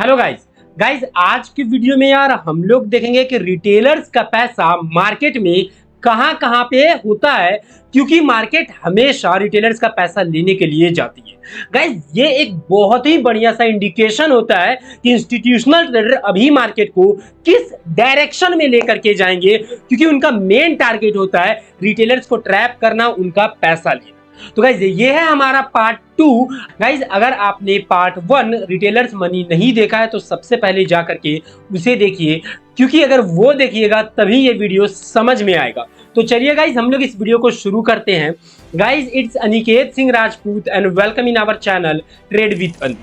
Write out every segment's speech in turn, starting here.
Hello guys आज की video में यार हम लोग देखेंगे कि रिटेलर्स का पैसा मार्केट में कहां कहां पे होता है, क्योंकि मार्केट हमेशा रिटेलर्स का पैसा लेने के लिए जाती है। गाइस ये एक बहुत ही बढ़िया सा इंडिकेशन होता है कि इंस्टीट्यूशनल ट्रेडर अभी मार्केट को किस डायरेक्शन में लेकर के जाएंगे, क्योंकि उनका मेन टारगेट होता है रिटेलर्स को ट्रैप करना, उनका पैसा लेना। तो गाइज ये है हमारा पार्ट 2। गाइज अगर आपने पार्ट 1 रिटेलर्स मनी नहीं देखा है तो सबसे पहले जा करके उसे देखिए, क्योंकि अगर वो देखिएगा तभी ये वीडियो समझ में आएगा। तो चलिए गाइज हम लोग इस वीडियो को शुरू करते हैं। Guys it's Aniket Singh Rajput and welcome in our channel trade with अन।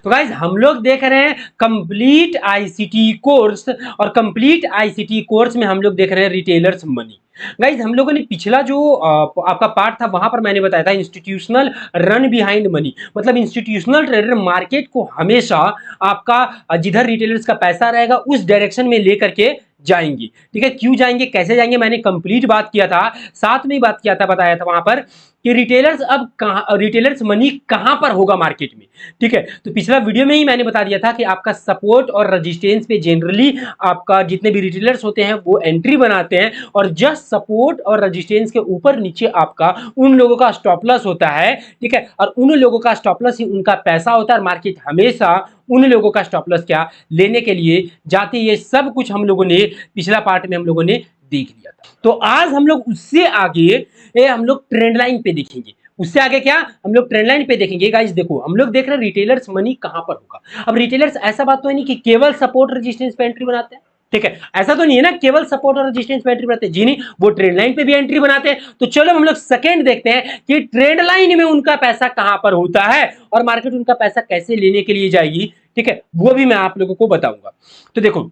तो गाइज हम लोग देख रहे हैं कंप्लीट आईसीटी कोर्स, और कंप्लीट आईसीटी कोर्स में हम लोग देख रहे हैं रिटेलर्स मनी। गाइज हम लोगों ने पिछला जो आपका पार्ट था वहां पर मैंने बताया था इंस्टीट्यूशनल रन बिहाइंड मनी, मतलब इंस्टीट्यूशनल ट्रेडर मार्केट को हमेशा आपका जिधर रिटेलर्स का पैसा रहेगा उस डायरेक्शन में लेकर के जाएंगे। ठीक है, क्यों जाएंगे, कैसे जाएंगे, मैंने कंप्लीट बात किया था, साथ में बात किया था, बताया था वहां पर कि रिटेलर्स अब कहां, रिटेलर्स मनी कहां पर होगा मार्केट में। ठीक है, तो पिछला वीडियो में ही मैंने बता दिया था कि आपका सपोर्ट और रेजिस्टेंस पे जनरली आपका जितने भी रिटेलर्स होते हैं वो एंट्री बनाते हैं, और जस्ट सपोर्ट और रेजिस्टेंस के ऊपर नीचे आपका उन लोगों का स्टॉप लॉस होता है। ठीक है, और उन लोगों का स्टॉप लॉस ही उनका पैसा होता है, और मार्केट हमेशा उन लोगों का स्टॉप लॉस क्या लेने के लिए जाते। ये सब कुछ हम लोगों ने पिछला पार्ट में हम लोगों ने देख लिया था। तो आज हम लोग उससे आगे हम लोग ट्रेंड लाइन पे देखेंगे। उससे आगे क्या, हम लोग ट्रेंड लाइन पे देखेंगे। गाइस देखो हम लोग देख रहे हैं रिटेलर्स मनी कहां पर होगा। अब रिटेलर्स ऐसा बात तो है नहीं कि केवल सपोर्ट रेजिस्टेंस पे एंट्री बनाते हैं। ठीक है, ऐसा तो नहीं है ना केवल सपोर्ट और रेजिस्टेंस पे एंट्री बनाते हैं, जी नहीं, वो ट्रेंड लाइन पे भी एंट्री बनाते हैं। तो चलो हम लोग सेकंड देखते हैं कि ट्रेंड लाइन में उनका पैसा कहां पर होता है और मार्केट उनका पैसा कैसे लेने के लिए जाएगी। ठीक है, वो भी मैं आप लोगों को बताऊंगा। तो देखो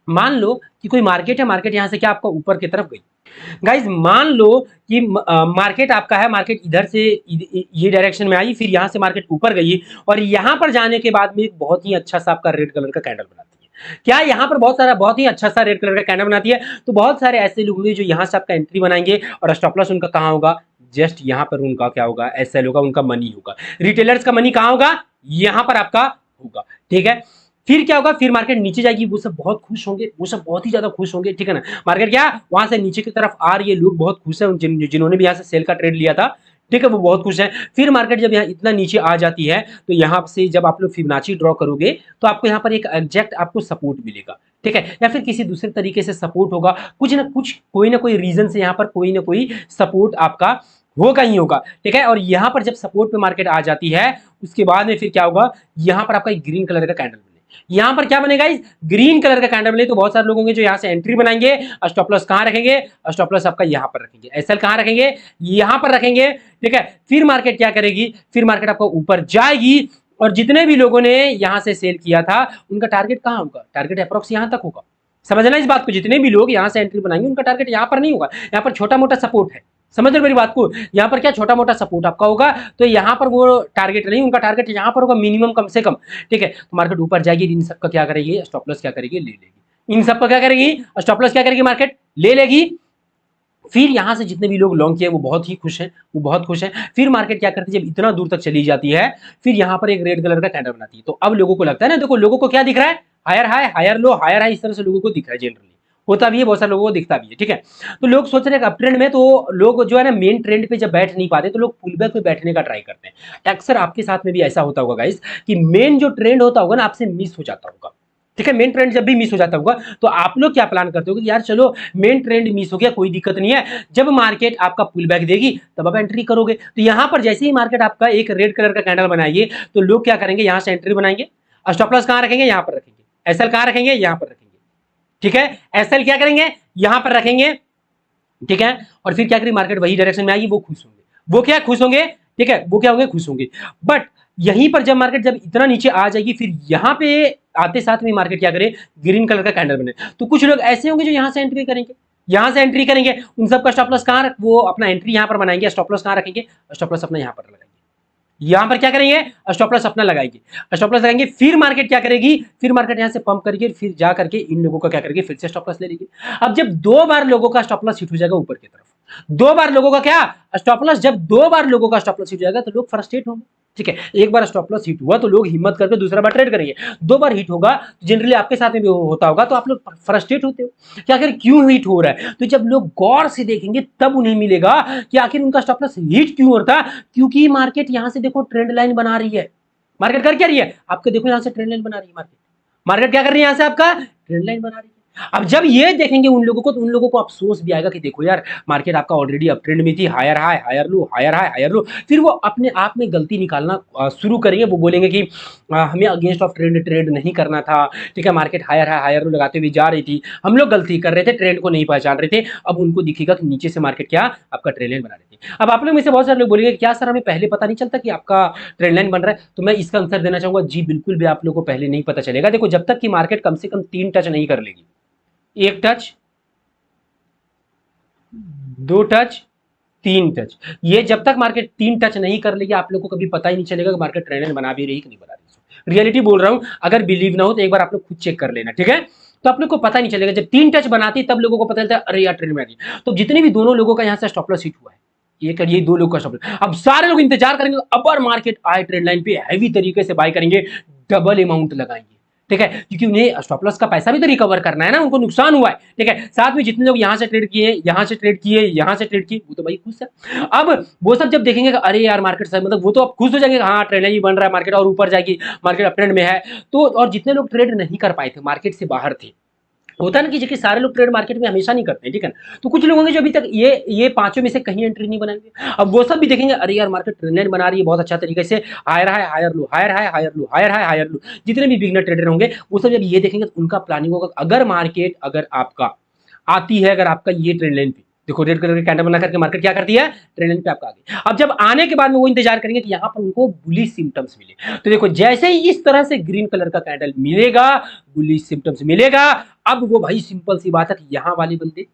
मान लो कि कोई मार्केट है, मार्केट यहां से क्या आपका ऊपर की तरफ गई। गाइज मान लो कि मार्केट आपका है, मार्केट इधर से ये डायरेक्शन में आई, फिर यहां से मार्केट ऊपर गई, और यहां पर जाने के बाद में एक बहुत ही अच्छा सा आपका रेड कलर का कैंडल बनाती है। क्या यहाँ पर बहुत ही अच्छा सा रेड कलर का कैंडल बनाती है, तो बहुत सारे ऐसे लोग होंगे जो यहाँ से आपका एंट्री बनाएंगे, और स्टॉप लॉस उनका कहाँ होगा, जस्ट यहाँ पर उनका क्या होगा, एसएल होगा, उनका मनी होगा। रिटेलर्स का मनी कहाँ होगा, यहाँ पर आपका होगा। ठीक है, फिर क्या होगा, फिर मार्केट नीचे जाएगी, वो सब बहुत खुश होंगे, वो सब बहुत ही ज्यादा खुश होंगे। ठीक है ना, मार्केट क्या वहां से नीचे की तरफ आ रही है, लोग बहुत खुश हैं, जिन्होंने भी यहाँ से सेल का ट्रेड लिया था। ठीक है, वो बहुत खुश है। फिर मार्केट जब यहाँ इतना नीचे आ जाती है तो यहाँ से जब आप लोग फिबोनाची ड्रॉ करोगे तो आपको यहाँ पर एक एग्जैक्ट आपको सपोर्ट मिलेगा। ठीक है, या फिर किसी दूसरे तरीके से सपोर्ट होगा, कुछ ना कुछ कोई ना कोई रीजन से यहाँ पर कोई ना कोई सपोर्ट आपका होगा ही होगा। ठीक है, और यहाँ पर जब सपोर्ट पे मार्केट आ जाती है उसके बाद में फिर क्या होगा, यहाँ पर आपका एक ग्रीन कलर का कैंडल, यहां पर क्या बनेगा, ग्रीन कलर का कैंडल बने। तो बहुत सारे लोग होंगे जो यहां से एंट्री बनाएंगे, स्टॉप लॉस कहां रखेंगे, स्टॉप लॉस आपका यहां पर रखेंगे, एसएल कहां रखेंगे, यहां पर रखेंगे। ठीक है, फिर मार्केट क्या करेगी, फिर मार्केट आपको ऊपर जाएगी, और जितने भी लोगों ने यहां से सेल किया था उनका टारगेट कहां होगा, टारगेट अप्रोक्स यहां तक होगा। समझना इस बात को, जितने भी लोग यहां से एंट्री बनाएंगे उनका टारगेट यहां पर नहीं होगा, यहां पर छोटा मोटा सपोर्ट है। समझ रहे मेरी बात को, यहाँ पर क्या छोटा मोटा सपोर्ट आपका होगा, तो यहाँ पर वो टारगेट नहीं, उनका टारगेट यहाँ पर होगा मिनिमम कम से कम। ठीक है, तो मार्केट ऊपर जाएगी, इन सबका क्या करेगी, स्टॉप लॉस क्या करेगी, ले लेगी। इन सबका क्या करेगी, स्टॉप लॉस क्या करेगी, मार्केट ले लेगी। फिर यहां से जितने भी लोग लॉन्ग किए वो बहुत ही खुश हैं, वो बहुत खुश हैं। फिर मार्केट क्या करती है, जब इतना दूर तक चली जाती है फिर यहाँ पर एक रेड कलर का कैंडल बनाती है। तो अब लोगों को लगता है ना, देखो लोगों को क्या दिख रहा है, higher high higher low higher high, इस तरह से लोगों को दिख रहा है, जनरली होता भी है, बहुत सारे लोगों को दिखता भी है। ठीक है, तो लोग सोच रहे हैं अप ट्रेंड में, तो लोग जो है ना मेन ट्रेंड पे जब बैठ नहीं पाते तो लोग पुल बैक पे बैठने का ट्राई करते हैं। अक्सर आपके साथ में भी ऐसा होता होगा गाइस कि मेन जो ट्रेंड होता होगा ना आपसे मिस हो जाता होगा। ठीक है, मेन ट्रेंड जब भी मिस हो जाता होगा तो आप लोग क्या प्लान करते हो कि यार चलो मेन ट्रेंड मिस हो गया, कोई दिक्कत नहीं है, जब मार्केट आपका पुल बैक देगी तब आप एंट्री करोगे। तो यहां पर जैसे ही मार्केट आपका एक रेड कलर का कैंडल बनाएगी तो लोग क्या करेंगे, यहां से एंट्री बनाएंगे, स्टॉप लॉस कहां रखेंगे, यहां पर रखेंगे, एसएल कहां रखेंगे, यहां पर रखेंगे। ठीक है, एसएल क्या करेंगे, यहां पर रखेंगे। ठीक है, और फिर क्या करेंगे, मार्केट वही डायरेक्शन में आएगी, वो खुश होंगे, वो क्या खुश होंगे। ठीक है, वो क्या होंगे, खुश होंगे। बट यहीं पर जब मार्केट जब इतना नीचे आ जाएगी फिर यहां पे आते साथ में मार्केट क्या करे, ग्रीन कलर का कैंडल बने। तो कुछ लोग ऐसे होंगे जो यहां से एंट्री करेंगे, यहां से एंट्री करेंगे, उन सबका स्टॉप लॉस कहां, वो अपना एंट्री यहां पर बनाएंगे, स्टॉप लॉस कहां रखेंगे, स्टॉप लॉस अपना यहां पर लगाएंगे, यहां पर क्या करेंगे, स्टॉप लॉस अपना लगाएंगे, स्टॉप लॉस लगाएंगे। फिर मार्केट क्या करेगी, फिर मार्केट यहां से पंप करके फिर जा करके इन लोगों का क्या करेगी, फिर से स्टॉप लॉस ले लेगी। अब जब दो बार लोगों का स्टॉप लॉस हिट हो जाएगा ऊपर की तरफ, दो बार लोगों का क्या स्टॉप लॉस, जब दो बार लोगों का स्टॉप लॉस हिट हो जाएगा तो लोग फ्रस्ट्रेट होंगे। ठीक है, एक बार स्टॉप लॉस हिट हुआ तो लोग हिम्मत करके दूसरा बार ट्रेड करेंगे, दो बार हिट होगा तो जनरली आपके साथ में भी होता होगा, तो आप लोग फ्रस्ट्रेट होते हो कि आखिर क्यों हिट हो रहा है। तो जब लोग गौर से देखेंगे तब उन्हें मिलेगा कि आखिर उनका स्टॉप लॉस हिट क्यों होता, क्योंकि मार्केट यहां से देखो ट्रेंड लाइन बना रही है। मार्केट कर क्या रही है आपके, देखो यहां से ट्रेंड लाइन बना रही है मार्केट, मार्केट क्या कर रही है यहां से आपका ट्रेंड लाइन बना रही है। अब जब ये देखेंगे उन लोगों को तो उन लोगों को अफसोस भी आएगा कि देखो यार मार्केट आपका ऑलरेडी अप ट्रेंड में थी, higher high higher low higher high higher low, फिर वो अपने आप में गलती निकालना शुरू करेंगे। वो बोलेंगे कि हमें अगेंस्ट ऑफ ट्रेंड ट्रेड नहीं करना था, ठीक है, market higher high higher low लगाते हुए जा रही थी, हम लोग गलती कर रहे थे, ट्रेंड को नहीं पहचान रहे थे। अब उनको दिखेगा कि नीचे से मार्केट क्या आपका ट्रेंड लाइन बना रही थी। अब आप लोग में से बहुत सारे लोग बोलेंगे क्या सर हमें पहले पता नहीं चलता कि आपका ट्रेंड लाइन बन रहा है, तो मैं इसका आंसर देना चाहूंगा जी बिल्कुल भी आप लोग को पहले नहीं पता चलेगा। देखो जब तक कि मार्केट कम से कम 3 टच नहीं कर लेगी, 1 टच, 2 टच, 3 टच, ये जब तक मार्केट 3 टच नहीं कर लेगी आप लोग को कभी पता ही नहीं चलेगा कि मार्केट ट्रेंड लाइन बना भी रही कि नहीं बना रही। रियलिटी बोल रहा हूं, अगर बिलीव ना हो तो एक बार आप लोग खुद चेक कर लेना, ठीक है। तो आप लोग को पता नहीं चलेगा, जब 3 टच बनाती तब लोगों को पता चलता है अरे यार ट्रेंड में आ रही है। तो जितने भी दोनों लोगों का यहां से स्टॉप लॉस हिट हुआ है, ये दो लोग का स्टॉप लॉस, अब सारे लोग इंतजार करेंगे अपर मार्केट आए ट्रेंड लाइन पे, हैवी तरीके से बाय करेंगे, डबल अमाउंट लगाएंगे, ठीक है, क्योंकि उन्हें स्टॉप लॉस का पैसा भी तो रिकवर करना है ना, उनको नुकसान हुआ है, ठीक है। साथ में जितने लोग यहां से ट्रेड किए, यहां से ट्रेड किए, यहां से ट्रेड किए, वो तो भाई खुश है। अब वो सब जब देखेंगे कि अरे यार मार्केट सही, मतलब वो तो अब खुश हो जाएंगे, हाँ ट्रेंड ही बन रहा है, मार्केट और ऊपर जाएगी, मार्केट अप ट्रेंड में है। तो और जितने लोग ट्रेड नहीं कर पाए थे, मार्केट से बाहर थे, होता है ना कि सारे लोग ट्रेड मार्केट में हमेशा नहीं करते हैं, ठीक है ना, तो कुछ लोग होंगे जो अभी तक ये पांचों में से कहीं एंट्री नहीं बनाएंगे। अब वो सब भी देखेंगे अरे यार मार्केट ट्रेंड लाइन बना रही है बहुत अच्छा तरीके से, higher high higher low higher high higher low higher high higher low, जितने भी बिगनर ट्रेडर होंगे वो सब जब ये देखेंगे तो उनका प्लानिंग होगा, अगर मार्केट अगर आपका आती है, अगर आपका ये ट्रेंड लाइन पे देखो रेड कलर के कैंडल बना करके मार्केट क्या करती है ट्रेंड लाइन पे आपका आगे, अब जब आने के बाद में वो इंतजार करेंगे कि यहाँ पर उनको बुलिश सिम्टम्स मिले। तो देखो जैसे ही इस तरह से ग्रीन कलर का कैंडल मिलेगा, बुलिश सिम्टम्स मिलेगा, अब वो भाई सिंपल सी बात है कि यहाँ वाले बंदे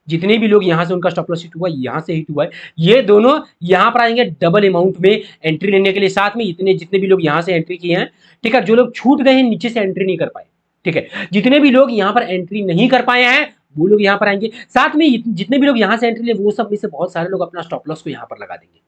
जितने भी लोग यहाँ से उनका स्टॉप लॉस हिट हुआ, यहाँ से हिट हुआ है, ये दोनों यहाँ पर आएंगे डबल अमाउंट में एंट्री लेने के लिए। साथ में इतने जितने भी लोग यहाँ से एंट्री किए हैं, ठीक है, जो लोग छूट गए हैं नीचे से एंट्री नहीं कर पाए, ठीक है, जितने भी लोग यहाँ पर एंट्री नहीं कर पाए हैं वो लोग यहाँ पर आएंगे। साथ में जितने भी लोग यहाँ से एंट्री ले, वो सब में से बहुत सारे लोग अपना स्टॉप लॉस को यहाँ पर लगा देंगे।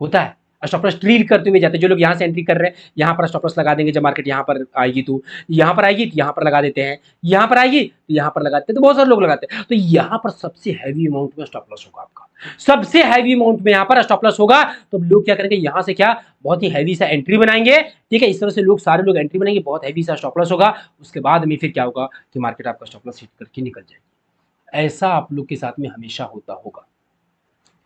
होता है स्टॉप लॉस ट्रील करते हुए जाते हैं, जो लोग यहाँ से एंट्री कर रहे हैं यहाँ पर स्टॉप लॉस लगा देंगे, जब मार्केट यहाँ पर आएगी तो यहाँ पर आएगी तो यहाँ पर लगा देते हैं, यहाँ पर आएगी तो यहाँ पर लगाते हैं, तो बहुत सारे लोग लगाते हैं। तो यहाँ पर सबसे हैवी अमाउंट में स्टॉप लॉस होगा आपका, सबसे हैवी अमाउंट में यहाँ पर स्टॉप लॉस होगा। तो लोग क्या करेंगे यहाँ से क्या बहुत ही हैवी सा एंट्री बनाएंगे, ठीक है, इस तरह से लोग सारे लोग एंट्री बनाएंगे, बहुत हैवी सा स्टॉप लॉस होगा। उसके बाद में फिर क्या होगा कि मार्केट आपका स्टॉप लॉस हिट करके निकल जाएगी। ऐसा आप लोग के साथ में हमेशा होता होगा।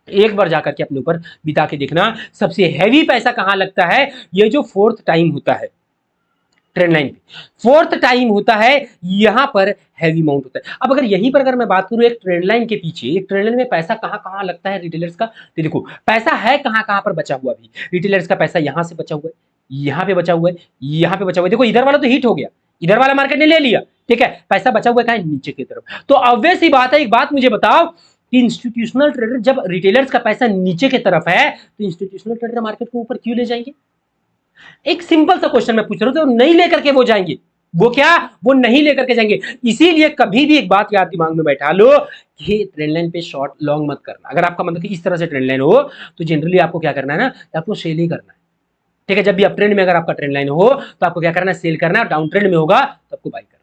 एक बार जाकर के अपने ऊपर बिता के देखना, सबसे हैवी पैसा कहां लगता है, ये जो फोर्थ टाइम होता है ट्रेंड लाइन पे, फोर्थ टाइम होता है, यहां पर हैवी अमाउंट होता है। अब अगर यहीं पर अगर मैं बात करूं एक ट्रेंड लाइन के पीछे, एक ट्रेंड लाइन में पैसा कहां कहां लगता है रिटेलर्स का, तो देखो पैसा है कहां कहां पर बचा हुआ, भी रिटेलर्स का पैसा यहां से बचा हुआ है, यहां पे बचा हुआ है, यहां पे बचा हुआ है। देखो इधर वाला तो हिट हो गया, इधर वाला मार्केट ने ले लिया, ठीक है, पैसा बचा हुआ है नीचे की तरफ। तो ऑब्वियस ही बात है, एक बात मुझे बताओ कि इंस्टीट्यूशनल ट्रेडर जब रिटेलर्स का पैसा नीचे की तरफ है तो इंस्टीट्यूशनल ट्रेडर मार्केट को ऊपर क्यों ले जाएंगे? एक सिंपल सा क्वेश्चन मैं पूछ रहा हूं, तो नहीं लेकर के वो जाएंगे, वो क्या वो नहीं लेकर के जाएंगे। इसीलिए कभी भी एक बात याद दिमाग में बैठा लो कि ट्रेंड लाइन पे शॉर्ट लॉन्ग मत करना। अगर आपका मतलब कि इस तरह से ट्रेंड लाइन हो तो जनरली आपको क्या करना है ना, आपको सेल ही करना है, ठीक है। जब भी अप ट्रेंड में अगर आपका ट्रेंड लाइन हो तो आपको क्या करना है, सेल करना है, डाउन ट्रेंड में होगा तो आपको बाई करना है।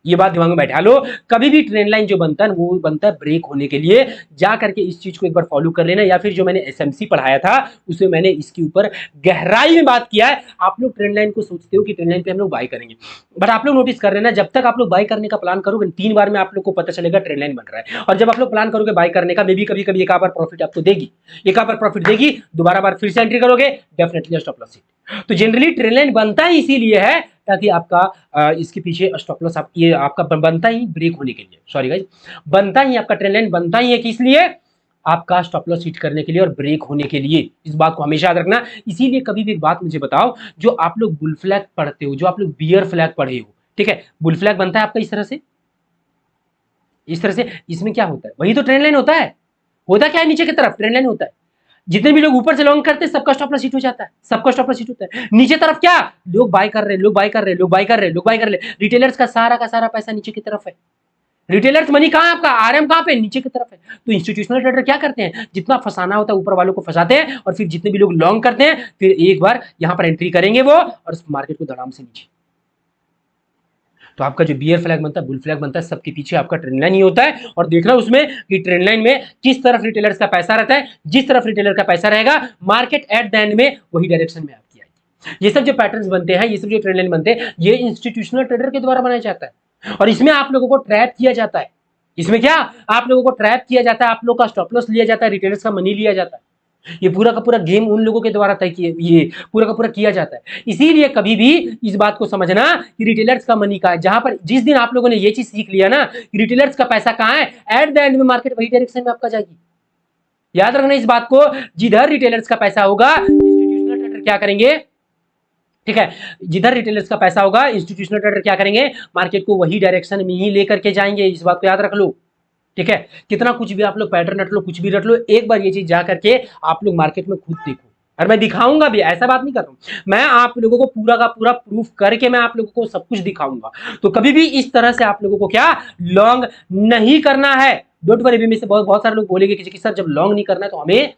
ये बात दिमाग में बैठा लो, कभी भी ट्रेंड लाइन जो बनता है वो बनता है ब्रेक होने के लिए। जा करके इस चीज को एक बार फॉलो कर लेना, या फिर जो मैंने एसएमसी पढ़ाया था उसमें मैंने इसके ऊपर गहराई में बात किया है। आप लोग ट्रेंड लाइन को सोचते हो कि ट्रेंड लाइन पे हम लोग बाई करेंगे, बट आप लोग नोटिस कर लेना, जब तक आप लोग बाई करने का प्लान करोगे 3 बार में आप लोग को पता चलेगा ट्रेंड लाइन बन रहा है। और जब आप लोग प्लान करोगे बाई करने का, मे भी कभी कभी एक बार प्रॉफिट आपको देगी, एक बार प्रॉफिट देगी, दोबारा बार फिर से एंट्री करोगे, डेफिनेटली स्टॉप लॉस हिट। तो जनरली ट्रेंड लाइन बनता ही इसीलिए है ताकि आपका इसके पीछे स्टॉप लॉस ये आपका बनता ही ब्रेक होने के लिए, सॉरी गाइस, बनता ही आपका ट्रेंड लाइन बनता ही है कि इसलिए आपका स्टॉप लॉस हिट करने के लिए और ब्रेक होने के लिए। इस बात को हमेशा याद रखना। इसीलिए कभी भी एक बात मुझे बताओ, जो आप लोग बुल फ्लैग पढ़ते हो, जो आप लोग बियर फ्लैग पढ़े हो, ठीक है, बुल फ्लैग बनता है आपका इस तरह से, इस तरह से। इसमें क्या होता है, वही तो ट्रेंड लाइन होता है। होता क्या है, नीचे की तरफ ट्रेंड लाइन होता है, जितने भी लोग ऊपर से लॉन्ग करते हैं सबका स्टॉप लॉस हिट हो जाता है, सबका स्टॉप लॉस हिट होता है। नीचे तरफ क्या, लोग बाय कर रहे हैं, लोग बाय कर रहे हैं, लोग बाय कर रहे हैं, लोग बाय कर रहे हैं, रिटेलर्स का सारा पैसा नीचे की तरफ है, रिटेलर्स मनी कहाँ है आपका, आरएम कहाँ पे, नीचे की तरफ है। तो इंस्टीट्यूशनल ट्रेडर क्या करते हैं, जितना फंसाना होता है ऊपर वालों को फंसाते हैं, और फिर जितने भी लोग लॉन्ग करते हैं फिर एक बार यहां पर एंट्री करेंगे वो, और मार्केट को धड़ाम से नीचे। तो आपका जो बियर फ्लैग बनता है, बुल फ्लैग बनता है, सबके पीछे आपका ट्रेंड लाइन ही होता है। और देखना उसमें कि ट्रेंड लाइन में किस तरफ रिटेलर्स का पैसा रहता है, जिस तरफ रिटेलर का पैसा रहेगा मार्केट एट द एंड में वही डायरेक्शन में आपकी आएगी। ये सब जो पैटर्न्स बनते हैं, ये सब जो ट्रेंड लाइन बनते हैं, ये इंस्टीट्यूशनल ट्रेडर के द्वारा बनाया जाता है, और इसमें आप लोगों को ट्रैप किया जाता है। इसमें क्या, आप लोगों को ट्रैप किया जाता है, आप लोग का स्टॉप लॉस लिया जाता है, रिटेलर्स का मनी लिया जाता है। ये पूरा का पूरा गेम उन लोगों के द्वारा तय किए, ये पूरा का पूरा किया जाता है। इसीलिए कभी भी इस बात को समझना कि रिटेलर्स का मनी कहाँ है। जहां पर जिस दिन आप लोगों ने ये चीज सीख लिया ना कि रिटेलर्स का पैसा कहाँ है, एट द एंड में मार्केट वही डायरेक्शन में आपका जाएगी। याद रखना इस बात को, जिधर रिटेलर्स का पैसा होगा इंस्टीट्यूशनल ट्रेडर क्या करेंगे, ठीक है, जिधर रिटेलर्स का पैसा होगा इंस्टीट्यूशनल ट्रेडर क्या करेंगे, मार्केट को वही डायरेक्शन में ही लेकर के जाएंगे। इस बात को याद रख लो, ठीक है। कितना कुछ भी आप लोग पैटर्न रट लो, कुछ भी रट लो, एक बार ये चीज जा करके आप लोग मार्केट में खुद देखो, और मैं दिखाऊंगा भी, ऐसा बात नहीं कर रहा हूं, मैं आप लोगों को पूरा का पूरा प्रूफ करके मैं आप लोगों को सब कुछ दिखाऊंगा। तो कभी भी इस तरह से आप लोगों को क्या लॉन्ग नहीं करना है। डोंट वरी, में से बहुत सारे लोग बोलेंगे कि सर जब लॉन्ग नहीं करना है तो हमें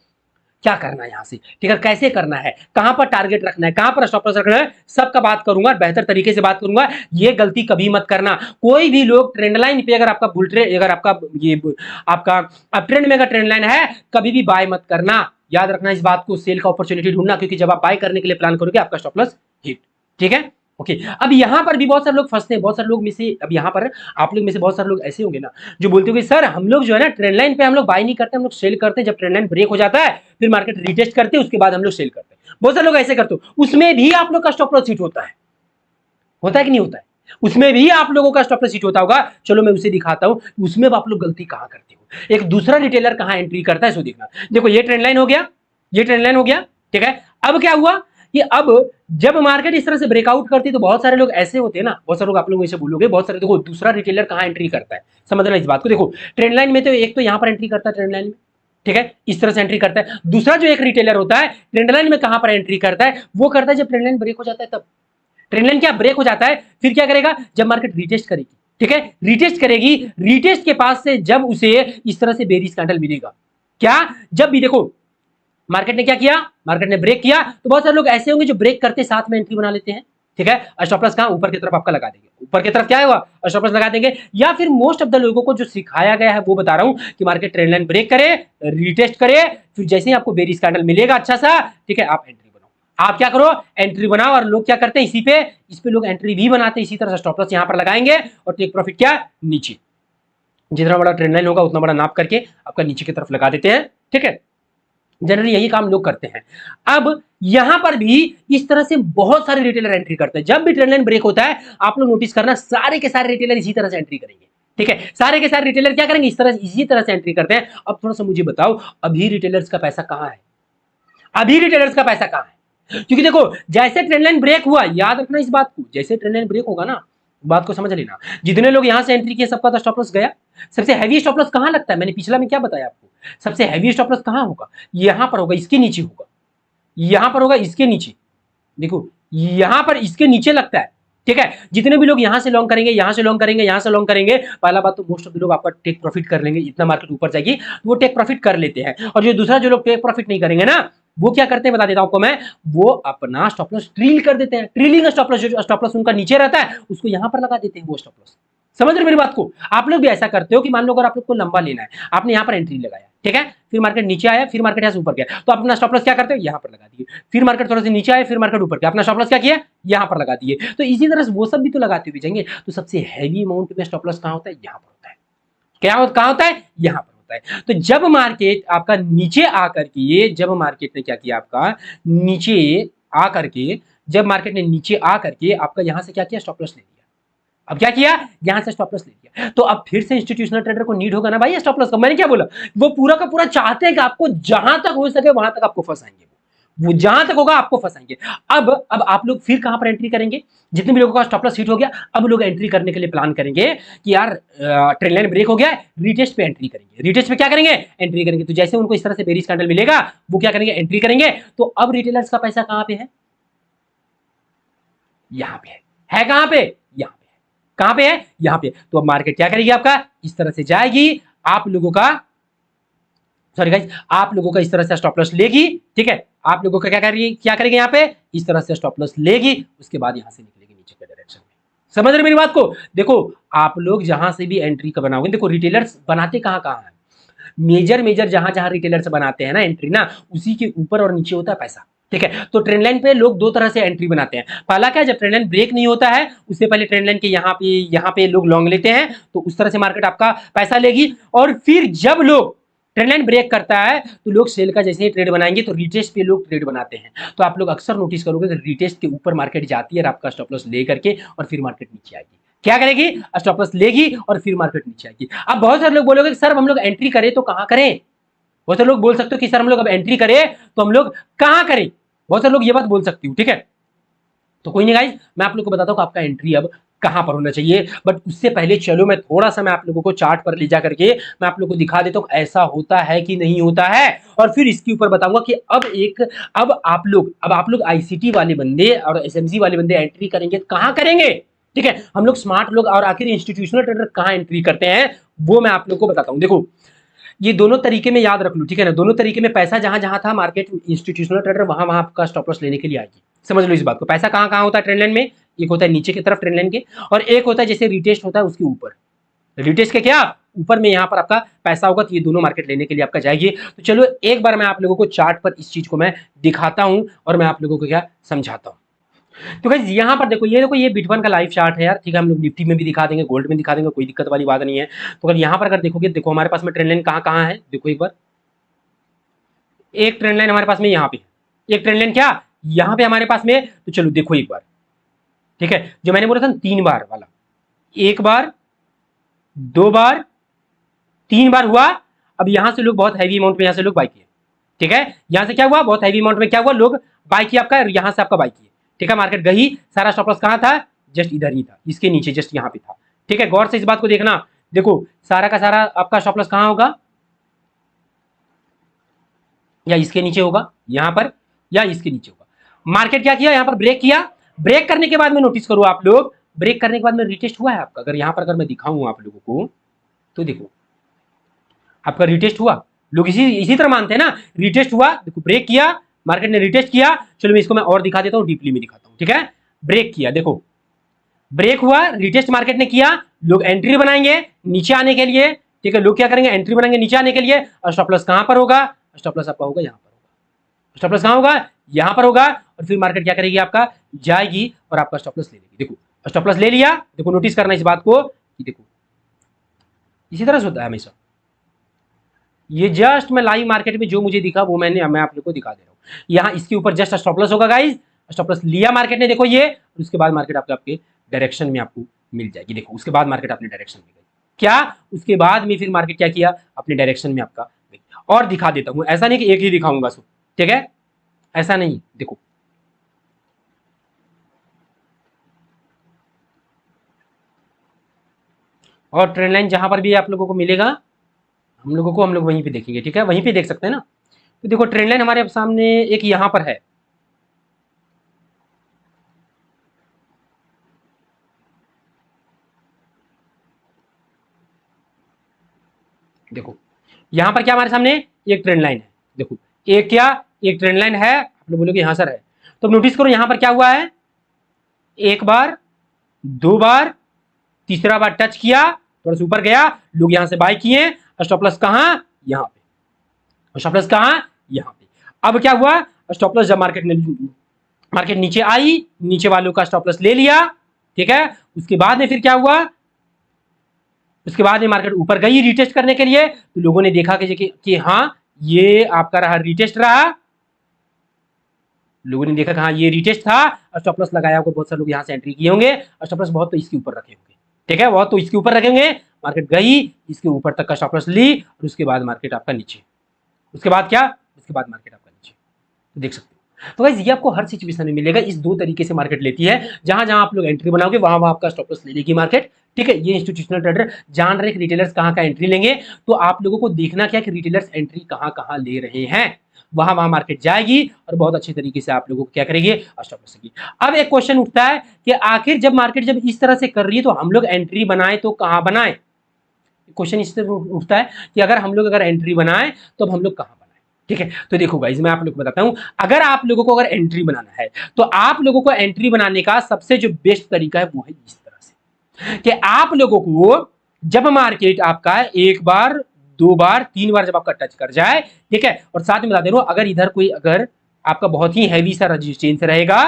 क्या करना है यहाँ से, ठीक है, कैसे करना है, कहां पर टारगेट रखना है, कहां पर स्टॉप लॉस रखना है, सबका बात करूंगा, बेहतर तरीके से बात करूंगा। ये गलती कभी मत करना। कोई भी लोग ट्रेंड लाइन पे अगर आपका बुल ट्रेंड, अगर आपका ये आपका अप ट्रेंड में अगर ट्रेंड लाइन है, कभी भी बाय मत करना। याद रखना इस बात को, सेल का अपॉर्चुनिटी ढूंढना, क्योंकि जब आप बाय करने के लिए प्लान करोगे आपका स्टॉप लॉस हिट, ठीक है। ओके, अब यहां पर भी बहुत सारे लोग फंसते हैं, बहुत सारे लोग में से, अब यहां पर आप लोग में से बहुत सारे लोग ऐसे होंगे ना जो बोलते हो कि सर हम लोग जो है ना ट्रेंड लाइन पे हम लोग बाय नहीं करते, हम लोग सेल करते हैं। जब ट्रेंड लाइन ब्रेक हो जाता है फिर मार्केट रिटेस्ट करते हैं, उसके बाद हम लोग सेल करते हैं। बहुत सारे लोग ऐसे करते हो, उसमें भी आप लोग का स्टॉप लॉस हिट होता है कि नहीं होता है, उसमें भी आप लोगों का स्टॉप लॉस हिट होता होगा। चलो मैं उसे दिखाता हूं, उसमें आप लोग गलती कहां करते हो। एक दूसरा रिटेलर कहां एंट्री करता है सो देखना। देखो ये ट्रेंड लाइन हो गया, ये ट्रेंड लाइन हो गया, ठीक है। अब क्या हुआ कि अब जब मार्केट इस तरह से ब्रेकआउट करती है तो बहुत सारे लोग ऐसे होते हैं ना, बहुत सारे लोग आप लोग ऐसे बोलोगे, बहुत सारे देखो दूसरा रिटेलर कहां एंट्री करता है, समझना इस बात को। देखो ट्रेंड लाइन में तो एक तो यहां पर एंट्री करता है ट्रेंड लाइन में, ठीक है, इस तरह से एंट्री करता है। दूसरा जो एक रिटेलर होता है ट्रेंड लाइन में कहां पर एंट्री करता है, वो करता है जब ट्रेंड लाइन ब्रेक हो जाता है तब। ट्रेंड लाइन क्या ब्रेक हो जाता है, फिर क्या करेगा, जब मार्केट रिटेस्ट करेगी, ठीक है, रिटेस्ट करेगी, रिटेस्ट के पास से जब उसे इस तरह से बेरिश कैंडल मिलेगा, क्या, जब भी देखो मार्केट ने क्या किया, मार्केट ने ब्रेक किया, तो बहुत सारे लोग ऐसे होंगे जो ब्रेक करते साथ में एंट्री बना लेते हैं, ठीक है। स्टॉप लॉस कहां, ऊपर की तरफ आपका लगा देंगे, ऊपर की तरफ क्या होगा, स्टॉप लॉस लगा देंगे। या फिर मोस्ट ऑफ द लोगों को जो सिखाया गया है वो बता रहा हूं कि मार्केट ट्रेंड लाइन ब्रेक करे, रिटेस्ट करे, फिर जैसे ही आपको बेरिश कैंडल मिलेगा अच्छा सा, ठीक है, आप एंट्री बनाओ। आप क्या करो, एंट्री बनाओ। और लोग क्या करते हैं, इस पे लोग एंट्री भी बनाते हैं, इसी तरह से स्टॉप लॉस यहां पर लगाएंगे और टेक प्रॉफिट क्या नीचे, जितना बड़ा ट्रेंड लाइन होगा उतना बड़ा नाप करके आपका नीचे की तरफ लगा देते हैं, ठीक है। जनरली यही काम लोग करते हैं। अब यहां पर भी इस तरह से बहुत सारे रिटेलर एंट्री करते हैं। जब भी ट्रेंड लाइन ब्रेक होता है आप लोग नोटिस करना, सारे के सारे रिटेलर इसी तरह से एंट्री करेंगे, ठीक है। सारे के सारे रिटेलर क्या करेंगे, इसी तरह से एंट्री करते हैं। अब थोड़ा सा मुझे बताओ, अभी रिटेलर्स का पैसा कहां है, अभी रिटेलर्स का पैसा कहां है। क्योंकि देखो जैसे ट्रेंड लाइन ब्रेक हुआ, याद रखना इस बात को, जैसे ट्रेंड लाइन ब्रेक होगा ना, बात को समझ लेना, जितने लोग यहां से एंट्री किए सबका तो स्टॉप लॉस गया। सबसे हैवी स्टॉप लॉस कहां लगता है, मैंने पिछला में क्या बताया आपको, सबसे हैवी स्टॉप लॉस कहां होगा, यहां पर होगा, इसके नीचे होगा, यहां पर होगा, इसके नीचे, देखो यहां पर इसके नीचे लगता है, ठीक है। जितने भी लोग यहां से लॉन्ग करेंगे, यहां से लॉन्ग करेंगे, यहां से लॉन्ग करेंगे, पहला बात तो मोस्ट ऑफ द लोग आपका टेक प्रॉफिट कर लेंगे, इतना मार्केट ऊपर जाएगी तो वो टेक प्रॉफिट कर लेते हैं। और जो दूसरा जो लोग टेक प्रॉफिट नहीं करेंगे ना, वो क्या करते हैं बता देता हूं आपको मैं, वो अपना स्टॉप लॉस ट्रिल कर देते हैं। ट्रिलिंग स्टॉप लॉस, जो स्टॉप लॉस उनका नीचे रहता है उसको यहां पर लगा देते हैं वो स्टॉप लॉस। समझ रहे मेरी बात को, आप लोग भी ऐसा करते हो कि मान लो अगर आप लोग को लंबा लेना है, आपने यहां पर एंट्री लगाया, ठीक है, फिर मार्केट नीचे आया, फिर मार्केट यहां से ऊपर गया, तो अपना स्टॉप लॉस क्या करते हो, यहां पर लगा दिए। फिर मार्केट थोड़ा सा नीचे आया, फिर मार्केट ऊपर गया, अपना स्टॉप लॉस क्या किया, यहां पर लगा दिए। तो इसी तरह से वो सब भी तो लगाते हुए जाएंगे। तो सबसे हैवी अमाउंट में स्टॉप लॉस कहां होता है, यहां पर होता है। क्या कहां होता है, यहां पर होता है। तो जब मार्केट आपका नीचे आकर के, जब मार्केट ने क्या किया, आपका नीचे आकर के, जब मार्केट ने नीचे आकर के आपका यहां से क्या किया, स्टॉप लॉस ले लिया। अब क्या किया, यहां से स्टॉप लॉस ले लिया, तो अब फिर से इंस्टीट्यूशनल ट्रेडर को नीड होगा ना भाई स्टॉप लॉस का। मैंने क्या बोला, वो पूरा का पूरा चाहते हैं कि आपको जहां तक हो सके वहां तक आपको फंसाएंगे, वो जहां तक होगा आपको फंसाएंगे। अब आप लोग फिर कहां पर एंट्री करेंगे, जितने भी लोगों का स्टॉप लॉस हिट हो गया, अब लोग एंट्री करने के लिए प्लान करेंगे कि यार ट्रेंड लाइन ब्रेक हो गया है, रिटेस्ट पे एंट्री करेंगे। रिटेस्ट पे क्या करेंगे, एंट्री करेंगे। तो जैसे उनको इस तरह से बेरिश कैंडल मिलेगा वो क्या करेंगे, एंट्री करेंगे। तो अब रिटेलर्स का पैसा कहां पे है, यहां पे है कहां पे, यहां पे। कहां पे है, यहां पे। तो अब मार्केट क्या करेगी आपका, इस तरह से जाएगी, आप लोगों का सॉरी गाइस, आप लोगों का इस तरह से स्टॉप लॉस लेगी, ठीक है। आप लोगों का क्या करेगी यहाँ पे, इस तरह से स्टॉप लॉस लेगी, उसके बाद यहां से निकलेगी नीचे के डायरेक्शन में। समझ रहे मेरी बात को। देखो आप लोग जहां से भी एंट्री का बनाओगे, देखो रिटेलर्स बनाते कहां कहां है, मेजर मेजर जहां जहां रिटेलर्स बनाते हैं ना एंट्री ना, उसी के ऊपर और नीचे होता है पैसा, ठीक है। तो ट्रेंड लाइन पे लोग दो तरह से एंट्री बनाते हैं। पहला क्या, जब ट्रेंड लाइन ब्रेक नहीं होता है उससे पहले ट्रेंड लाइन के यहाँ पे लोग लॉन्ग लेते हैं, तो उस तरह से मार्केट आपका पैसा लेगी। और फिर जब लोग ट्रेंड लाइन ब्रेक करता है तो लोग सेल का जैसे ही ट्रेड बनाएंगे तो रिटेस्ट पे लोग ट्रेड बनाते हैं। तो आप लोग अक्सर नोटिस करोगे कि रिटेस्ट के ऊपर मार्केट जाती है और आपका स्टॉप लॉस ले करके, और फिर मार्केट नीचे आएगी। क्या करेगी, स्टॉप लॉस लेगी और फिर मार्केट नीचे आएगी। अब बहुत सारे लोग बोलोगे सर हम लोग एंट्री करें तो कहां करें, बहुत सारे लोग बोल सकते हो कि सर हम लोग अब एंट्री करें तो हम लोग कहां करें, बहुत सारे लोग ये बात बोल सकती हूँ, ठीक है। तो कोई नहीं गाइस, मैं आप लोग को बताता हूँ आपका एंट्री अब कहां पर होना चाहिए। बट उससे पहले चलो मैं थोड़ा सा मैं आप लोगों को चार्ट पर ले जा करके मैं आप लोगों को दिखा देता हूँ ऐसा होता है कि नहीं होता है, और फिर इसके ऊपर बताऊंगा कि अब आप लोग आईसीटी वाले बंदे और एसएमसी वाले बंदे एंट्री करेंगे तो कहां करेंगे, ठीक है। हम लोग स्मार्ट लोग और आखिर इंस्टीट्यूशनल ट्रेडर कहां एंट्री करते हैं वो मैं आप लोग को बताता हूं। देखो ये दोनों तरीके में याद रख लो, ठीक है ना, दोनों तरीके में पैसा जहां जहां था मार्केट इंस्टीट्यूशनल ट्रेडर वहां वहां आपका स्टॉप लॉस लेने के लिए आएगी। समझ लो इस बात को, पैसा कहां कहां होता है ट्रेंड लाइन में, एक होता है नीचे की तरफ ट्रेंड लाइन के, और एक होता है जैसे रिटेस्ट होता है उसके ऊपर, रिटेस्ट के क्या ऊपर में यहाँ पर आपका पैसा होगा, तो ये दोनों मार्केट लेने के लिए आपका जाएगी। तो चलो एक बार मैं आप लोगों को चार्ट पर इस चीज को मैं दिखाता हूं और मैं आप लोगों को क्या समझाता हूं। तो गाइस यहाँ पर देखो ये बिटकॉइन का लाइव चार्ट है यार, ठीक है। हम लोग निफ्टी में भी दिखा देंगे, गोल्ड में दिखा देंगे, कोई दिक्कत वाली बात नहीं है। तो अगर यहाँ पर अगर देखोगे, देखो हमारे पास में ट्रेंड लाइन कहाँ कहाँ है, देखो एक बार, एक ट्रेंड लाइन हमारे पास में यहाँ पे, एक ट्रेंड लाइन क्या यहाँ पे हमारे पास में। तो चलो देखो एक बार, ठीक है, जो मैंने बोला था 3 बार वाला, एक बार, 2 बार, 3 बार हुआ। अब यहां से लोग बहुत हैवी अमाउंट में यहां से लोग बाई किए, ठीक है। यहां से क्या हुआ, बहुत हैवी अमाउंट में क्या हुआ, लोग बाई किया आपका, यहां से आपका बाई किए, ठीक है। मार्केट गई, सारा स्टॉप लॉस कहां था, जस्ट इधर ही था, इसके नीचे जस्ट यहां पे था, ठीक है। गौर से इस बात को देखना, देखो सारा का सारा आपका स्टॉप लॉस कहां होगा, या इसके नीचे होगा यहां पर, या इसके नीचे होगा। मार्केट क्या किया, यहां पर ब्रेक किया, ब्रेक करने के बाद में नोटिस करो आप लोग, ब्रेक करने के बाद में रिटेस्ट हुआ है आपका। अगर यहां पर अगर मैं दिखाऊं आप लोगों को तो देखो आपका रिटेस्ट हुआ, लोग इसी तरह मानते हैं ना, रिटेस्ट हुआ, देखो ब्रेक किया, मार्केट ने रिटेस्ट किया। चलो मैं इसको मैं और दिखा देता हूं, डीपली में दिखाता हूं, ठीक है। ब्रेक किया, देखो ब्रेक हुआ, रिटेस्ट मार्केट ने किया, लोग एंट्री बनाएंगे नीचे आने के लिए, ठीक है। लोग क्या करेंगे, एंट्री बनाएंगे नीचे आने के लिए, और स्टॉप लॉस कहां पर होगा, स्टॉप लॉस आपका होगा यहां पर होगा, स्टॉप लॉस कहां होगा, यहां पर होगा। और फिर मार्केट क्या करेगी, आपका जाएगी और आपका स्टॉप लॉस ले लेगी। देखो स्टॉप लॉस ले लिया, देखो नोटिस करना इस बात को कि देखो इसी तरह से होता है हमेशा। ये जस्ट मैं लाइव मार्केट में जो मुझे दिखा वो मैं आप लोग को दिखा दे रहा हूँ। यहाँ इसके ऊपर जस्ट स्टॉप लॉस होगा गाइस, स्टॉप लॉस लिया मार्केट ने, देखो ये, और उसके बाद मार्केट आपके डायरेक्शन में आपको मिल जाएगी। देखो उसके बाद मार्केट अपने डायरेक्शन में गई, क्या उसके बाद में फिर मार्केट क्या किया, अपने डायरेक्शन में आपका। और दिखा देता हूँ, ऐसा नहीं कि एक ही दिखाऊंगा सो, ठीक है, ऐसा नहीं। देखो और ट्रेंड लाइन जहां पर भी आप लोगों को मिलेगा, हम लोग वहीं पे देखेंगे, ठीक है, वहीं पे देख सकते हैं ना। तो देखो ट्रेंड लाइन हमारे सामने एक यहां पर है, देखो यहां पर क्या हमारे सामने एक ट्रेंड लाइन है, देखो एक क्या, एक ट्रेंड लाइन है, आप लोग बोलोगे यहां सर है, तो नोटिस करो यहां पर क्या हुआ है, एक बार, 2 बार, तीसरा बार टच किया, थोड़ा सा ऊपर गया, लोग यहां से बाय किए, स्टॉप लॉस कहां, यहां पे, स्टॉप लॉस कहां, यहां पे। अब क्या हुआ, स्टॉप लॉस जब मार्केट नीचे आई, नीचे वालों का स्टॉप लॉस ले लिया, ठीक है। उसके बाद में फिर क्या हुआ, उसके बाद में मार्केट ऊपर गई रिटेस्ट करने के लिए, तो लोगों ने देखा कि हाँ ये आपका रहा रिटेस्ट रहा, लोगों ने देखा कि हाँ ये रिटेस्ट था, और स्टॉप लॉस लगाया होगा, बहुत सारे लोग यहाँ से एंट्री किए होंगे, और स्टॉप लॉस बहुत तो इसके ऊपर रखे होंगे, ठीक है, बहुत तो इसके ऊपर रखेंगे। मार्केट गई, इसके ऊपर तक का स्टॉप लॉस ली, और उसके बाद मार्केट आपका नीचे, उसके बाद क्या, उसके बाद मार्केट आपका नीचे, तो देख सकते हो। तो गाइस ये आपको हर सिचुएशन में मिलेगा, इस दो तरीके से मार्केट लेती है, जहां जहां आप लोग एंट्री बनाओगे वहां वहां आपका स्टॉप लॉस ले लेगी मार्केट, ठीक है। ये इंस्टीट्यूशनल ट्रेडर जान रहे रिटेलर्स कहां का एंट्री लेंगे, तो आप लोगों को देखना क्या कि रिटेलर्स एंट्री कहां कहां ले रहे हैं। वहां वहां मार्केट जाएगी और बहुत अच्छे तरीके से आप लोगों को क्या करेगी, स्टॉप लॉस होगी। अब एक क्वेश्चन उठता है कि आखिर जब मार्केट जब इस तरह से कर रही है तो हम लोग एंट्री बनाए तो कहां बनाए। क्वेश्चन इस तरह उठता है कि अगर हम लोग अगर एंट्री बनाए तो अब हम लोग कहां बनाए। ठीक है, तो देखो गाइस मैं आप लोग को बताता हूं, अगर आप लोगों को अगर एंट्री बनाना है तो आप लोगों को एंट्री बनाने का सबसे जो बेस्ट तरीका है वो है इस तरह से कि आप लोगों को जब मार्केट आपका एक बार, दो बार, तीन बार जब आपका टच कर जाए, ठीक है, और साथ में बता दे रहा हूं अगर इधर कोई अगर आपका बहुत ही हैवी सा रजिस्टेंस रहेगा,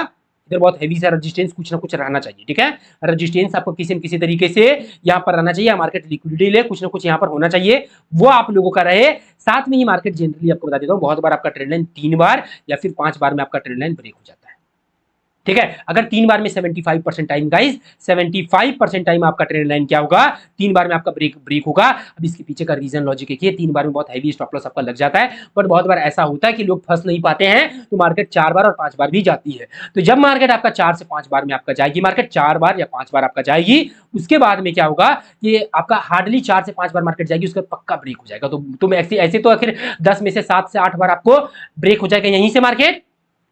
इधर बहुत हैवी सा रजिस्टेंस कुछ ना कुछ रहना चाहिए। ठीक है, रजिस्टेंस आपको किसी न किसी तरीके से यहाँ पर रहना चाहिए, मार्केट लिक्विडिटी ले कुछ ना कुछ यहाँ पर होना चाहिए, वो आप लोगों का रहे। साथ में ये मार्केट जनरली आपको बता देता हूँ बहुत बार आपका ट्रेंड लाइन 3 बार या फिर 5 बार में आपका ट्रेंड लाइन ब्रेक हो जाता है। ठीक है, अगर 3 बार में 75% टाइम गाइस, 75% टाइम आपका ट्रेंड लाइन क्या होगा, 3 बार में आपका ब्रेक होगा। अब इसके पीछे का रीजन लॉजिक है कि 3 बार में बहुत हैवी स्टॉप लॉस आपका लग जाता है, बट बहुत बार ऐसा होता है कि लोग फंस नहीं पाते हैं तो मार्केट 4 बार और 5 बार भी जाती है। तो जब मार्केट आपका 4 से 5 बार में आपका जाएगी, मार्केट 4 बार या 5 बार आपका जाएगी, उसके बाद में क्या होगा कि आपका हार्डली 4 से 5 बार मार्केट जाएगी, उसके बाद पक्का ब्रेक हो जाएगा। तो तुम ऐसे तो आखिर 10 में से 7 से 8 बार आपको ब्रेक हो जाएगा यहीं से मार्केट।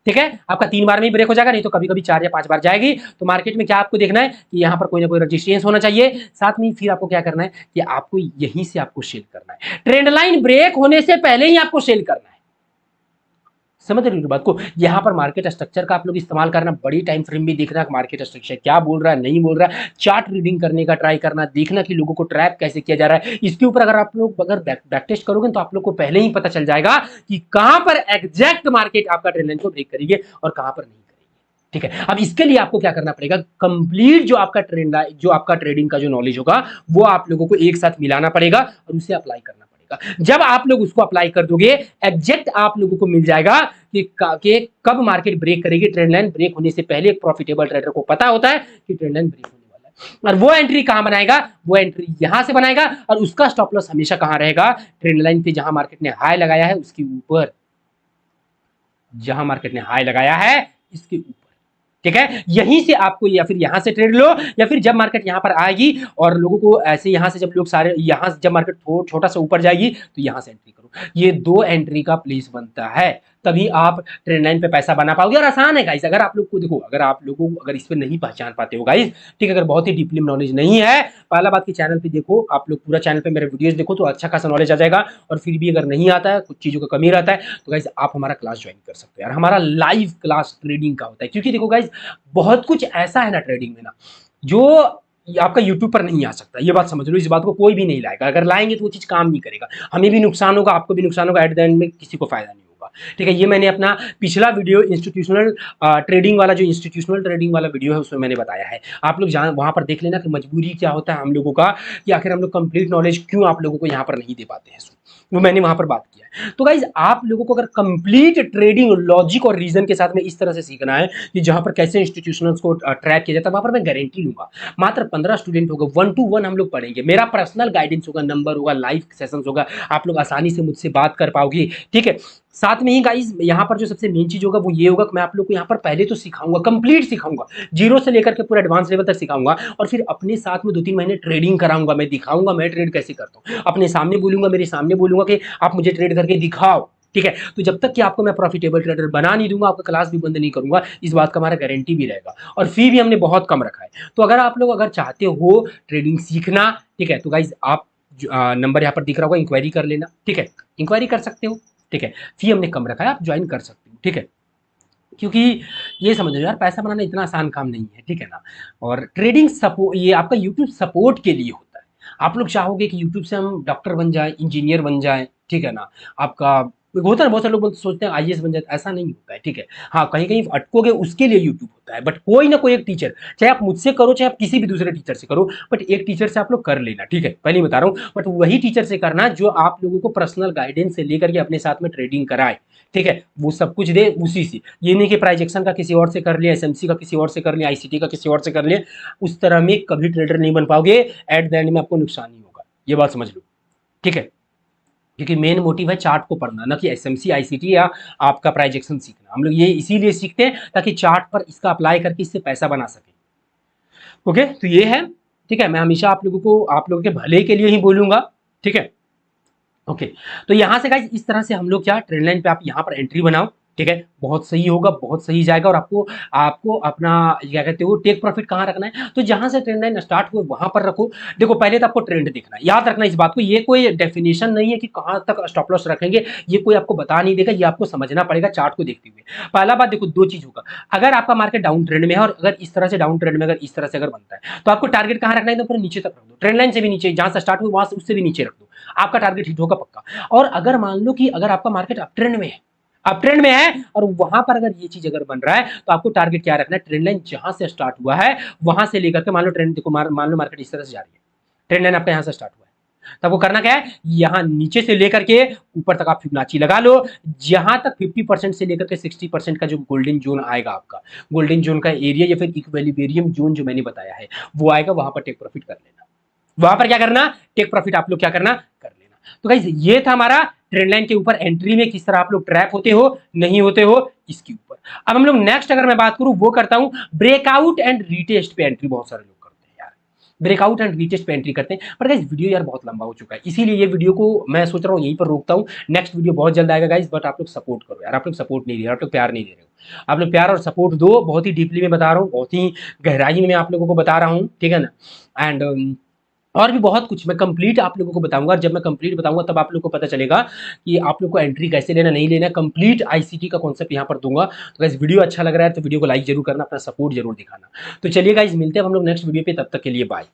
ठीक है, आपका 3 बार में ही ब्रेक हो जाएगा, नहीं तो कभी कभी 4 या 5 बार जाएगी। तो मार्केट में क्या आपको देखना है कि यहाँ पर कोई ना कोई रजिस्टेंस होना चाहिए, साथ में फिर आपको क्या करना है कि आपको यहीं से आपको सेल करना है, ट्रेंड लाइन ब्रेक होने से पहले ही आपको सेल करना है। समझ रहे हो बात को, यहाँ पर मार्केट स्ट्रक्चर का आप लोग इस्तेमाल करना, बड़ी टाइम फ्रेम में देखना मार्केट स्ट्रक्चर क्या बोल रहा है नहीं बोल रहा है, चार्ट रीडिंग करने का ट्राई करना, देखना कि लोगों को ट्रैप कैसे किया जा रहा है। इसके ऊपर अगर आप लोग अगर बैक टेस्ट करोगे तो आप लोग को पहले ही पता चल जाएगा कि कहां पर एग्जैक्ट मार्केट आपका ट्रेंड लाइन को ब्रेक करेगी और कहां पर नहीं। ठीक है, अब इसके लिए आपको क्या करना पड़ेगा, कंप्लीट जो आपका ट्रेंड जो आपका ट्रेडिंग का जो नॉलेज होगा वो आप लोगों को एक साथ मिलाना पड़ेगा और उसे अप्लाई करना पड़ेगा। जब आप लोग उसको अप्लाई कर दोगे, एग्जैक्ट आप लोगों को मिल जाएगा कि कब मार्केट ब्रेक करेगी। ट्रेंड लाइन ब्रेक होने से पहले एक प्रॉफिटेबल ट्रेडर को पता होता है कि ट्रेंड लाइन ब्रेक होने वाला है, और वो एंट्री कहां बनाएगा, वो एंट्री यहां से बनाएगा, और उसका स्टॉप लॉस हमेशा कहां रहेगा, ट्रेंड लाइन पे जहां मार्केट ने हाई लगाया है उसके ऊपर, जहां मार्केट ने हाई लगाया है इसके ऊपर। ठीक है, यहीं से आपको या फिर यहां से ट्रेड लो, या फिर जब मार्केट यहां पर आएगी और लोगों को ऐसे यहां से जब लोग सारे यहां से जब मार्केट छोटा सा ऊपर जाएगी तो यहां से एंट्री करो। ये दो एंट्री का प्लेस बनता है, तभी आप ट्रेंड लाइन पे पैसा बना पाओगे। और आसान है गाइस, अगर आप लोग को देखो, अगर आप लोगों को अगर इस पे नहीं पहचान पाते हो गाइस, ठीक है, अगर बहुत ही डीपली नॉलेज नहीं है, पहला बात की चैनल पे देखो, आप लोग पूरा चैनल पे मेरे वीडियोस देखो तो अच्छा खासा नॉलेज आ जाएगा। और फिर भी अगर नहीं आता है, कुछ चीजों का कमी रहता है, तो गाइस आप हमारा क्लास ज्वाइन कर सकते हो यार, हमारा लाइव क्लास ट्रेडिंग का होता है। क्योंकि देखो गाइस, बहुत कुछ ऐसा है ना ट्रेडिंग में ना जो आपका यूट्यूब पर नहीं आ सकता, ये बात समझ लो, इस बात को कोई भी नहीं लाएगा, अगर लाएंगे तो वो चीज काम नहीं करेगा, हमें भी नुकसान होगा, आपको भी नुकसान होगा, एट द एंड में किसी को फायदा नहीं होगा। ठीक है, ये मैंने अपना पिछला वीडियो इंस्टीट्यूशनल ट्रेडिंग वाला, जो इंस्टीट्यूशनल ट्रेडिंग वाला वीडियो है उसमें मैंने बताया है, आप लोग वहां पर देख लेना कि मजबूरी क्या होता है हम लोगों का, कि आखिर हम लोग कंप्लीट नॉलेज क्यों आप लोगों को यहाँ पर नहीं दे पाते हैं, वो मैंने वहां पर बात किया है। तो गाइज आप लोगों को अगर कंप्लीट ट्रेडिंग लॉजिक और रीजन के साथ में इस तरह से सीखना है कि जहां पर कैसे इंस्टीट्यूशनल्स को ट्रैक किया जाता है, वहां पर मैं गारंटी लूंगा मात्र 15 स्टूडेंट होगा, 1 to 1 हम लोग पढ़ेंगे, मेरा पर्सनल गाइडेंस होगा, नंबर होगा, लाइव सेशंस होगा, आप लोग आसानी से मुझसे बात कर पाओगे। ठीक है, साथ में ही गाइस यहाँ पर जो सबसे मेन चीज होगा वो ये होगा कि मैं आप लोग को यहाँ पर पहले तो सिखाऊंगा, कंप्लीट सिखाऊंगा, जीरो से लेकर के पूरा एडवांस लेवल तक सिखाऊंगा, और फिर अपने साथ में 2-3 महीने ट्रेडिंग कराऊंगा, मैं दिखाऊंगा मैं ट्रेड कैसे करता हूँ, अपने सामने बोलूंगा, मेरे सामने बोलूंगा कि आप मुझे ट्रेड करके दिखाओ। ठीक है, तो जब तक कि आपको मैं प्रॉफिटेबल ट्रेडर बना नहीं दूंगा, आपका क्लास भी बंद नहीं करूंगा, इस बात का हमारा गारंटी भी रहेगा। और फी भी हमने बहुत कम रखा है, तो अगर आप लोग अगर चाहते हो ट्रेडिंग सीखना, ठीक है, तो गाइज आप नंबर यहाँ पर दिख रहा होगा, इंक्वायरी कर लेना। ठीक है, इंक्वायरी कर सकते हो। ठीक है, फी हमने कम रखा है, आप ज्वाइन कर सकते हो। ठीक है, क्योंकि ये समझो यार, पैसा बनाना इतना आसान काम नहीं है। ठीक है ना, और ट्रेडिंग सपोर्ट ये आपका यूट्यूब सपोर्ट के लिए होता है। आप लोग चाहोगे कि यूट्यूब से हम डॉक्टर बन जाए, इंजीनियर बन जाए, ठीक है ना, आपका होता है, बहुत सारे लोग सोचते हैं आईएएस बन जाए, ऐसा नहीं होता है। ठीक है, हाँ कहीं कहीं अटकोगे उसके लिए यूट्यूब होता है, बट कोई ना कोई एक टीचर, चाहे आप मुझसे करो चाहे आप किसी भी दूसरे टीचर से करो, बट एक टीचर से आप लोग कर लेना। ठीक है, पहले ही बता रहा हूँ, बट वही टीचर से करना जो आप लोगों को पर्सनल गाइडेंस से लेकर के अपने साथ में ट्रेडिंग कराए। ठीक है, वो सब कुछ दे उसी से, ये नहीं कि प्राइजेक्शन का किसी और से कर लिया, एसएमसी का किसी और से कर लिया, आईसीटी का किसी और से कर लिया, उस तरह में कभी ट्रेडर नहीं बन पाओगे, एट द एंड में आपको नुकसान ही होगा, ये बात समझ लो। ठीक है, क्योंकि मेन मोटिव है चार्ट को पढ़ना, ना कि एसएमसी आईसीटी या आपका प्राइजेक्शन सीखना। हम लोग ये इसीलिए सीखते हैं ताकि चार्ट पर इसका अप्लाई करके इससे पैसा बना सके। ओके, तो ये है। ठीक है, मैं हमेशा आप लोगों के भले के लिए ही बोलूंगा। ठीक है, ओके। तो यहाँ से गाइस इस तरह से हम लोग क्या ट्रेंड लाइन पे आप यहाँ पर एंट्री बनाओ, ठीक है, बहुत सही होगा, बहुत सही जाएगा। और आपको आपको अपना क्या कहते हो टेक प्रॉफिट कहाँ रखना है, तो जहां से ट्रेंड लाइन स्टार्ट हुए वहां पर रखो। देखो पहले तो आपको ट्रेंड देखना है, याद रखना इस बात को, ये कोई डेफिनेशन नहीं है कि कहां तक स्टॉप लॉस रखेंगे, ये कोई आपको बता नहीं देगा, ये आपको समझना पड़ेगा चार्ट को देखते हुए। पहला बात देखो, दो चीज होगा, अगर आपका मार्केट डाउन ट्रेंड में है और अगर इस तरह से डाउन ट्रेंड में अगर इस तरह से अगर बनता है, तो आपको टारगेट कहां रखना है, तो फिर नीचे तक रख दो, ट्रेंड लाइन से भी नीचे, जहां से स्टार्ट हुई वहां से उससे भी नीचे रख दो, आपका टारगेट हिट होगा पक्का। और अगर मान लो कि अगर आपका मार्केट अप ट्रेंड में है, अप ट्रेंड में है और वहां पर अगर ये चीज अगर बन रहा है, तो आपको टारगेट क्या रखना है, ट्रेंड लाइन जहां से स्टार्ट हुआ है वहां से लेकर के, मान लो ट्रेंड देखो, मान लो मार्केट इस तरह से जा रही है, ट्रेंड लाइन आपका यहां से स्टार्ट हुआ है, तब वो करना क्या है, यहां नीचे से लेकर के ऊपर तक आप फिबोनाची लगा लो, जहां तक 50% से लेकर के 60% का जो गोल्डन जोन आएगा आपका, गोल्डन जोन का एरिया या फिर इक्विलिब्रियम जोन जो मैंने बताया है वो आएगा, वहां पर टेक प्रॉफिट कर लेना। वहां पर क्या करना, टेक प्रॉफिट आप लोग क्या करना, कर लेना। तो गाइस ये था हमारा ट्रेंड लाइन के ऊपर एंट्री में किस तरह आप लोग ट्रैप होते हो नहीं होते हो इसके ऊपर। अब हम लोग नेक्स्ट अगर मैं बात करूं वो करता हूं ब्रेकआउट एंड रीटेस्ट पे एंट्री, बहुत सारे लोग करते हैं यार, ब्रेकआउट एंड रीटेस्ट पे एंट्री करते हैं, पर गाइस वीडियो यार बहुत लंबा हो चुका है, इसीलिए ये वीडियो को मैं सोच रहा हूँ यहीं पर रोकता हूँ, नेक्स्ट वीडियो बहुत जल्द आएगा गाइस। बट आप लोग सपोर्ट करो यार, आप लोग सपोर्ट नहीं दे रहे, आप लोग प्यार नहीं दे रहे हो, आप लोग प्यार और सपोर्ट दो, बहुत ही डीपली में बता रहा हूँ, बहुत ही गहराई में मैं आप लोगों को बता रहा हूँ, ठीक है ना। एंड और भी बहुत कुछ मैं कंप्लीट आप लोगों को बताऊंगा, और जब मैं कंप्लीट बताऊंगा तब आप लोगों को पता चलेगा कि आप लोग को एंट्री कैसे लेना नहीं लेना, कंप्लीट आईसीटी का कॉन्सेप्ट यहाँ पर दूंगा। तो गाइस वीडियो अच्छा लग रहा है तो वीडियो को लाइक जरूर करना, अपना सपोर्ट जरूर दिखाना। तो चलिए गाइस मिलते हैं हम लोग नेक्स्ट वीडियो पे, तब तक के लिए बाय।